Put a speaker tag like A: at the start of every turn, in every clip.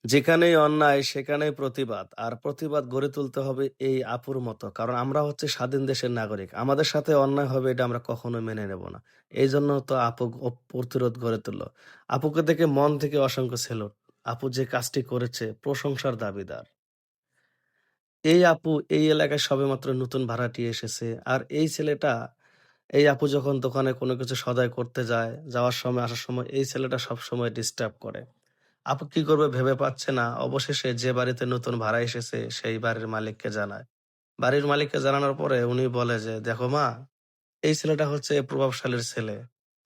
A: যেখানেই অন্যায় সেখানেই প্রতিবাদ। আর প্রতিবাদ গড়ে তুলতে হবে এই আপুর মতো। কারণ আমরা হচ্ছে স্বাধীন দেশের নাগরিক। আমাদের সাথে অন্যায় হবে এটা আমরা কখনোই মেনে নেব না। এইজন্য তো আপু প্রতিরোধ গড়ে তুলল। আপুকে দেখে মন থেকে অসংখ্য সেলুট। আপু যে কাজটি করেছে প্রশংসার দাবিদার। এই আপু এই এলাকায় সবেমাত্র নতুন ভাড়াটিয়া এসেছে। আর এই ছেলেটা এই আপু যখন দোকানে কোনো কিছু সদাই করতে যায়, যাওয়ার সময় আসার সময় এই ছেলেটা সবসময় ডিস্টার্ব করে। আপু কি করবে ভেবে পাচ্ছে না। অবশেষে যে বাড়িতে নতুন ভাড়া এসেছে সেই বাড়ির মালিককে জানায়। বাড়ির মালিককে জানানোর পরে উনি বলে যে, "দেখো মা, এই ছেলেটা হচ্ছে প্রভাবশালীর ছেলে।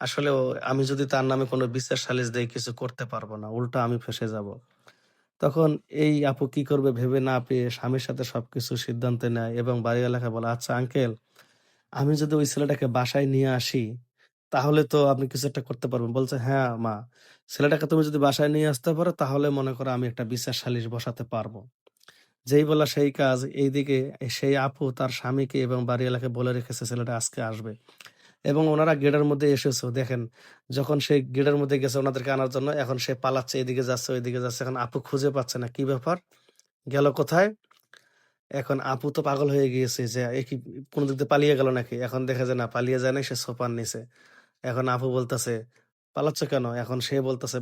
A: আসলে আমি যদি তার নামে কোনো বিচার সালিস দেই কিছু করতে পারবো না। উল্টা আমি ফেঁসে যাব।" তখন এই আপু কি করবে ভেবে না পেয়ে স্বামীর সাথে সবকিছু সিদ্ধান্ত নেয় এবং বাড়ি এলাকায় বলে, "আচ্ছা আঙ্কেল, আমি যদি ওই ছেলেটাকে বাসায় নিয়ে আসি, তাহলে তো আপনি কিছু একটা করতে পারবেন।" বলছে, "হ্যাঁ মা, ছেলেটাকে তুমি যদি বাসায় নিয়ে আসতে পারো তাহলে মনে করো আমি একটা বিচার সালিস বসাতে পারবো।" যেই বলা সেই কাজ। এইদিকে সেই আপু তার স্বামীকে এবং বাড়ি এলাকায় বলে রেখেছে ছেলেটা আজকে আসবে। এবং ওনারা গেটের মধ্যে এসেছেও দেখেন। যখন সে গেটের মধ্যে গেছে ওনাদেরকে আনার জন্য, এখন সে পালাচ্ছে, এদিকে যাচ্ছে, ওইদিকে যাচ্ছে। এখন আপু খুঁজে পাচ্ছে না। কি ব্যাপার? গেল কোথায়? এখন আপু তো পাগল হয়ে গিয়েছে যে এ কি কোন দিক দিয়ে পালিয়ে গেল নাকি? এখন দেখে যে না পালিয়ে যায় নাই, সে সোফার নিচে। এখন আপু বলতেছে, "পালাচ্ছ কেন?" এখন সে বলতেছে,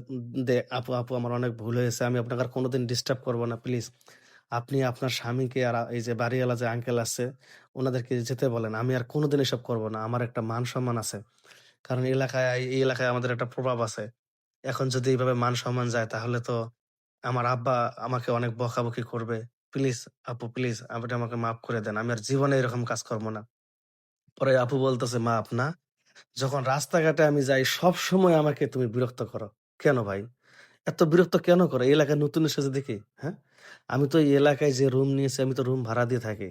A: আপু, আপু আমার অনেক ভুল হয়েছে। আমি আপনাকে আর কোনদিন ডিস্টার্ব করব না। প্লিজ আপনি আপনার স্বামীকে আর এই যে বাড়িওয়ালা যে আঙ্কেল আছে উনাদেরকে যেতে বলেন। আমি আর কোনদিন এসব করব না। আমার একটা মান-সম্মান আছে। কারণ এই এলাকায় আমাদের একটা প্রভাব আছে। এখন যদি এইভাবে মান-সম্মান যায় তাহলে তো আমার আব্বা আমাকে অনেক বকাবকি করবে। প্লিজ আপু প্লিজ আপনি আমাকে মাফ করে দেন। আমি আর জীবনে এরকম কাজ করব না।" পরে আপু বলতেছে, "মাফ না? যখন রাস্তাঘাটে আমি যাই সবসময় আমাকে তুমি বিরক্ত করো। কেন ভাই? এত বিরক্ত কেন করো? এই এলাকায় নতুন এসেছে দেখি, হ্যাঁ? আমি তো এই এলাকায় যে রুম নিয়েছি আমি তো রুম ভাড়া দিয়ে থাকি।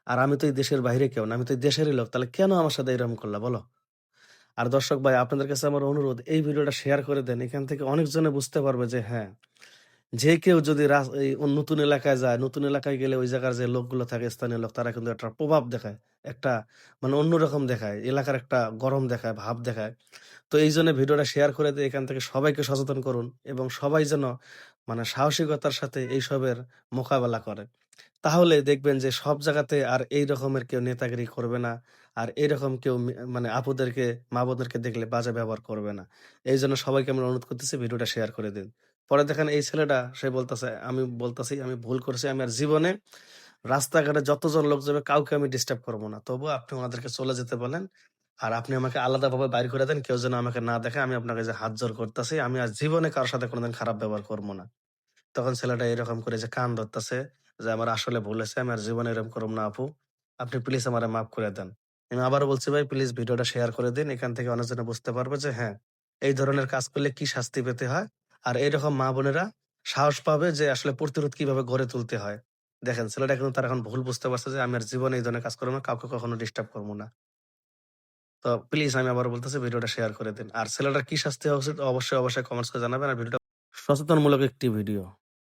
A: আর আমি তো এই দেশের বাইরে কেউ না। আমি তো এই দেশেরই লোক। তাহলে কেন আমার সাথে এরকম করলা বলো?" আর দর্শক ভাই আপনাদের কাছে আমার অনুরোধ এই ভিডিওটা শেয়ার করে দেন। এখান থেকে অনেকজনে বুঝতে পারবে যে হ্যাঁ, যে কেউ যদি এই নতুন এলাকায় যায়, নতুন এলাকায় গেলে ওই জায়গার যে লোকগুলো থাকে স্থানীয় লোক তারা কিন্তু একটা প্রভাব দেখায়। একটা মানে অন্যরকম দেখায়। এলাকার একটা গরম দেখায়, ভাব দেখায়। তো এইজন্য ভিডিওটা শেয়ার করে দিয়ে এখান থেকে সবাইকে সচেতন করুন এবং সবাই যেন মানে সাহসিকতার সাথে এইসবের মোকাবেলা করে। তাহলে দেখবেন যে সব জায়গাতে আর এই রকমের কেউ নেতাগিরি করবে না। আর এইরকম কেউ মানে আপুদেরকে, মা-বোনদেরকে দেখলে বাজে ব্যবহার করবে না। এইজন্য সবাইকে আমরা অনুরোধ করতেছি ভিডিওটা শেয়ার করে দিন। পরে দেখেন এই ছেলেটা সে বলতেছে, "আমি বলতেছি আমি ভুল করেছি। আমি আর জীবনে রাস্তাঘাটে যতজন লোক যাবে কাউকে আমি ডিস্টার্ব করব না। তবুও আপনি উনাদেরকে চলে যেতে বলেন। আর আপনি আমাকে আলাদাভাবে বাইর করে দেন। কেউ যেন আমাকে না দেখে। আমি আপনাকে যে হাত জোড় করতেছি। আমি আর জীবনে কারো সাথে কোনদিন খারাপ ব্যবহার করব না।" তখন ছেলেটা এরকম করে যে কান ধরতেছে যে, "আমার আসলে ভুল হয়েছে। আমি আর জীবনে এরকম করব না আপু। আপনি প্লিজ আমারে মাফ করে দেন।" আমি আবারও বলছি ভাই প্লিজ ভিডিওটা শেয়ার করে দিন। এখান থেকে অনেকজনে বুঝতে পারবে যে হ্যাঁ, এই ধরনের কাজ করলে কি শাস্তি পেতে হয়। আর এইরকম মা-বোনেরা সাহস পাবে যে আসলে প্রতিরোধ কিভাবে গড়ে তুলতে হয়। দেখেন ছেলেটা কিন্তু তার এখন ভুল বুঝতে পারছে যে আমি আর জীবনে এই ধরনের কাজ করব না। কাউকে কখনো ডিস্টার্ব করব না। তো প্লিজ আমি আবারও বলতেছি ভিডিওটা শেয়ার করে দিন। আর ছেলেটার কি শাস্তি হওয়া উচিত অবশ্যই কমেন্টস করে জানাবেন। আর ভিডিওটা সচেতনমূলক একটি ভিডিও।